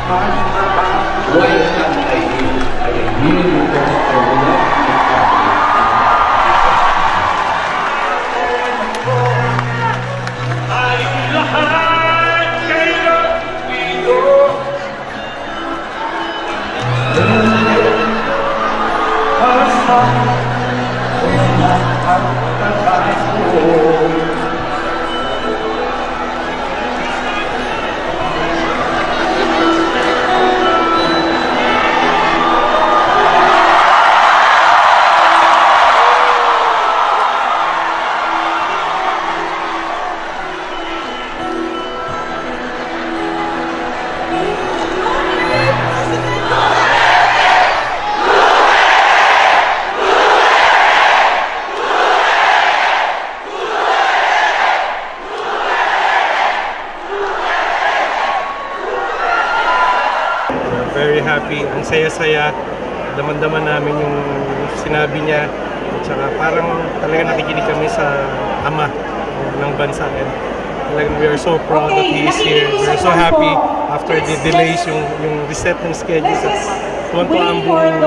Welcome ID ay hindi po ay wala. Very happy, ang saya-saya. Daman-daman namin yung sinabi niya. At saka parang talaga nakikinig kami sa ama ng bansa. And talagang we are so proud that he is here. We are so happy after the delays, yung reset ng schedule. Tuwan-tuwa ang buong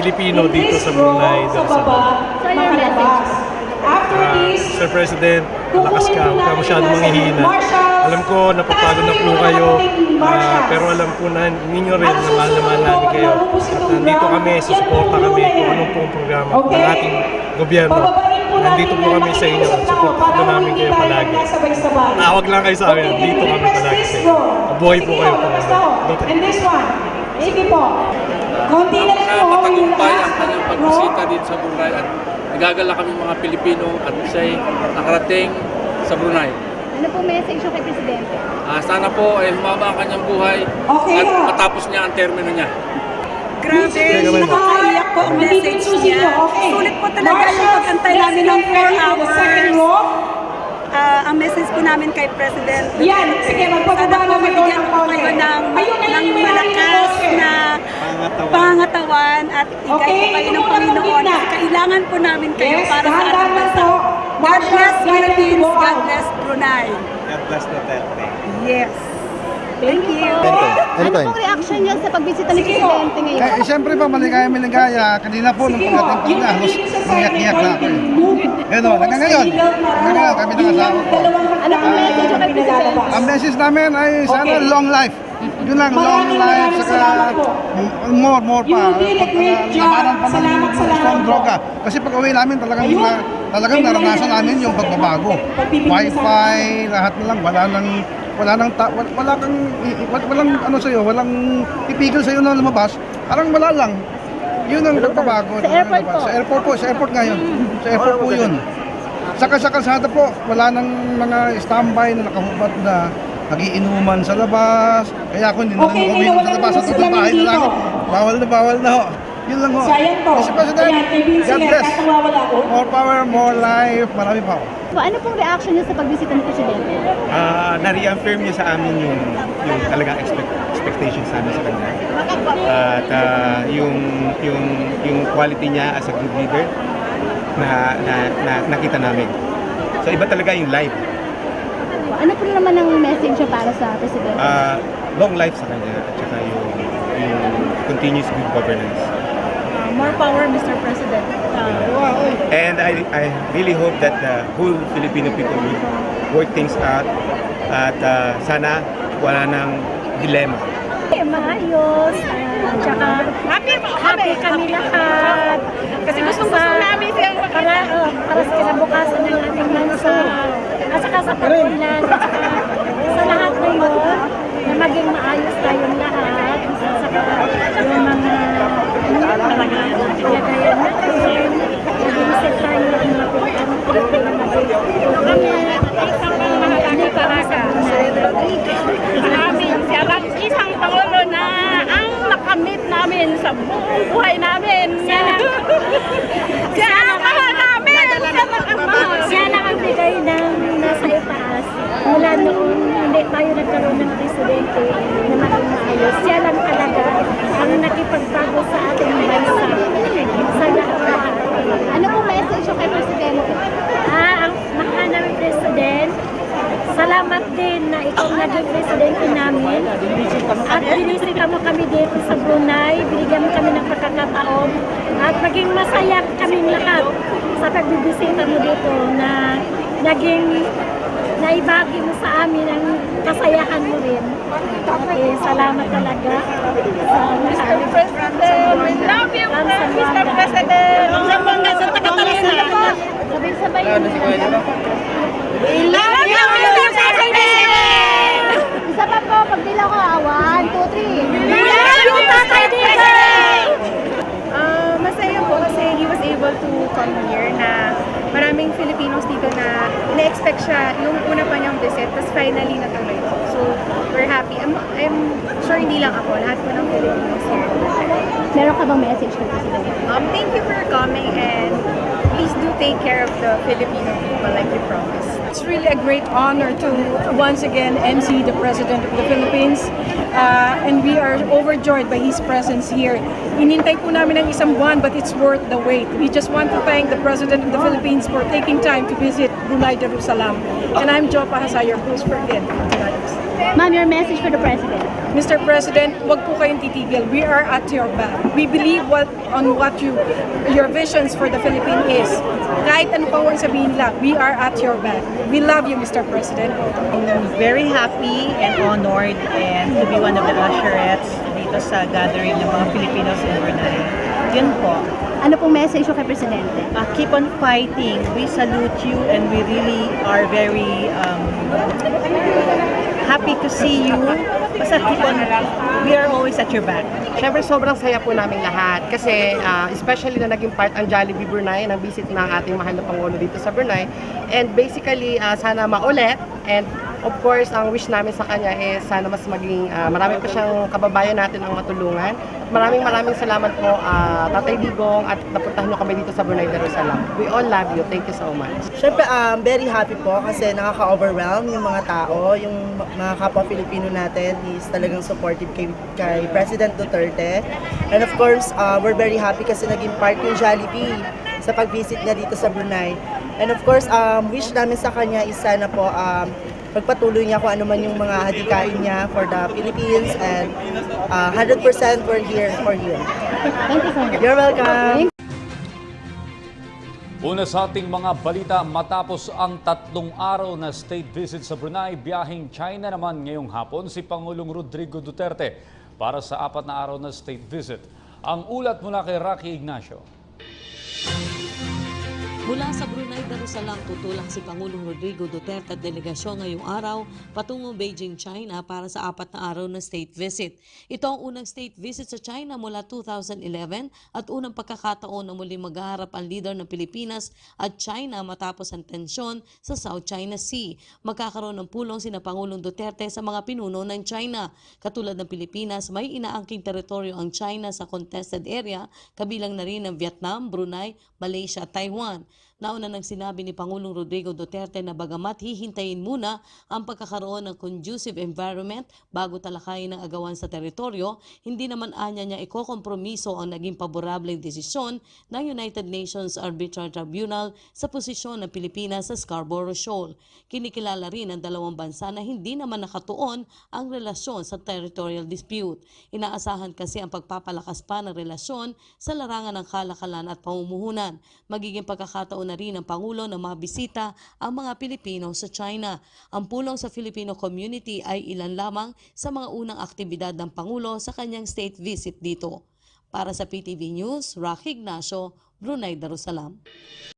Pilipino dito sa Brunei. Sir President, lakas ka, huwag ka masyadong manghihina. Alam ko, napapagod na po kayo, pero alam po na ninyo rin na mahal na mahal namin kayo. At nandito kami, susuporta kami kung anong pong programa ng ating gobyerno. Nandito po kami sa inyo, suporta namin kayo palagi. Tawag lang kayo sa amin, dito kami palagi sa inyo. Mabuhay po kayo po. And this one, sige po. Konti na lang po. Matagumpay ang kanyang pagbisita dito sa Brunei at nagagala kami mga Pilipino at siya'y nakarating sa Brunei. Ano po message kay Presidente? Sana po ay humaba ang kanyang buhay at matapos niya ang termino niya. Grabe, nakakaiyak po ang message niya. Sulit po talaga yung pagkantay namin ng 4 hours. Ang message po namin kay President, sana po mabigyan po kayo ng malakas na pangatawan at igay po kayo ng Panginoon. Kailangan po namin kayo para sa ating bansa. God bless Philippines, God bless Brunei. God bless Duterte. Yes. Thank you. Ano pong reaction niya sa pagbisita ni Presidente ngayon? Siyempre pa, maligaya. Kanina po, nung pag-ating pangahos, mangiyak-iyak na ako. Ano, hanggang ngayon, kami nakasama po. Ano pong message kay Presidente? Ang message namin ay sana long life. Yun lang, long life, saka more pa. Labanan pa ng strong droga. Kasi pag uwi namin, talagang naranasan namin yung pagbabago. Wi-Fi, lahat na lang, walang ano sa'yo, walang ipigil sa'yo na lumabas, parang wala lang. Yun ang pagbabago. Sa airport po? Sa airport ngayon. Sa airport po yun. Saka sa kalsada po, wala nang mga standby na nakahubad na nagiinuman sa labas. Kaya ako hindi na lang uwi sa labas, sa tutong bahay na lang. Bawal na ho. Yun lang ho. Mr. President, God bless. More power, more life. Marami pa ho. Ano pong reaction niya sa pagbisita ni Presidente? Na-reaffirm niya sa amin yung talagang expectations namin sa kanya. At yung quality niya as a good leader na nakita namin. So iba talaga yung life. Ano po naman ang message niya para sa Presidente? Long life sa kanya at saka yung continuous good governance. More power, Mr. President. And I really hope that the whole Filipino people will work things out at sana wala nang dilema. Maayos, tsaka happy kami lahat. Kasi gusto namin siyang para sa kinabukasan ng ating bansa. At saka sa pag-ulan, at saka sa lahat na yun, na maging maayos tayong lahat. At saka yung mga kalagayan natin, mag-iisip tayo ang mga Pilipino na kami para sa namin siya lang isang Pangulo na ang nakamit namin sa buong buhay namin. Siya ang mahal namin. Siya lang ang bigay ng nasa itaas. Mula noon, hindi tayo nagkaroon ng presidente na maging maayos. Siya lang talaga ang nakipagbago sa ating bansa. Sa lahat. Ano pong message niya kay Presidente? Ang mahal namin president, salamat din na ikaw naging presidente namin at binisita Binisita mo kami dito sa Brunei, binigyan mo kami ng pagkakataon at maging masaya kaming lahat sa pagbibisita mo dito na naging naibagi mo sa amin ang kasayahan mo rin. Okay, salamat talaga. Mr. President, we love you, Mr. President. Sabay-sabay yun. We love you, Mr. President. Isa pa po, pag dilaw ka, 1, 2, 3. We love you, Tatay Digong. Masaya po kasi he was able to come here na maraming Filipinos dito na na-expect siya yung una pa niyang visit, tapos finally natuloy po. So, we're happy. I'm sure hindi lang ako, lahat po ng Filipinos here. Meron ka bang message kay President? Thank you for coming and please do take care of the Filipino people like you promised. It's really a great honor to once again MC the President of the Philippines and we are overjoyed by his presence here. Inintay po namin ng isang buwan but it's worth the wait. We just want to thank the President of the Philippines for taking time to visit Brunei Darussalam. And I'm Jopa Hasa, your host for again. Ma'am, your message for the President? Mr. President, wag po kayong titigil. We are at your back. We believe on what your visions for the Philippines is. Kahit ano pa huwag sabihin nila, we are at your back. We love you, Mr. President. I'm very happy and honored and to be one of the usherettes dito sa gathering ng mga Filipinos in Brunei. Yun po. Ano pong message nyo kay Presidente? Keep on fighting. We salute you and we really are very happy to see you. Basta keep on, we are always at your back. Siyempre sobrang saya po namin lahat kasi especially na naging part ang Jollibee Brunei ng visit ng ating mahal na Pangulo dito sa Brunei. And basically sana maulit and of course ang wish namin sa kanya is sana mas maging marami pa siyang kababayan natin ang matulungan. Maraming salamat po Tatay Digong at napuntahan niyo kami dito sa Brunei Darussalam. We all love you. Thank you so much. Siyempre, very happy po kasi nakaka-overwhelm yung mga tao, yung mga kapwa Filipino natin is talagang supportive kay President Duterte. And of course, we're very happy kasi naging part yung Jollibee sa pag-visit niya dito sa Brunei. And of course, wish namin sa kanya is sana po pagpatuloy niya kung ano man yung mga hadikain niya for the Philippines and 100% we're here for him. Thank you so much. You're welcome. Una sa ating mga balita, matapos ang 3 araw na state visit sa Brunei, biyaheng China naman ngayong hapon si Pangulong Rodrigo Duterte para sa 4 na araw na state visit. Ang ulat mula kay Rocky Ignacio. Mula sa Brunei Darussalam, tutulak si Pangulong Rodrigo Duterte at delegasyon ngayong araw patungong Beijing, China para sa 4 na araw na state visit. Ito ang unang state visit sa China mula 2011 at unang pagkakataon na muli maghaharap ang leader ng Pilipinas at China matapos ang tensyon sa South China Sea. Magkakaroon ng pulong sina Pangulong Duterte sa mga pinuno ng China. Katulad ng Pilipinas, may inaangking teritoryo ang China sa contested area, kabilang na rin ang Vietnam, Brunei, Malaysia at Taiwan. Nauna nang sinabi ni Pangulong Rodrigo Duterte na bagamat hihintayin muna ang pagkakaroon ng conducive environment bago talakayin ang agawan sa teritoryo, hindi naman anya niya ikokompromiso ang naging paborableng desisyon ng United Nations Arbitral Tribunal sa posisyon ng Pilipinas sa Scarborough Shoal. Kinikilala rin ng dalawang bansa na hindi naman nakatuon ang relasyon sa territorial dispute. Inaasahan kasi ang pagpapalakas pa ng relasyon sa larangan ng kalakalan at pamumuhunan. Magiging pagkakataon na rin ng Pangulo na mabisita ang mga Pilipino sa China. Ang pulong sa Filipino community ay ilan lamang sa mga unang aktibidad ng Pangulo sa kanyang state visit dito. Para sa PTV News, Rocky Ignacio, Brunei Darussalam.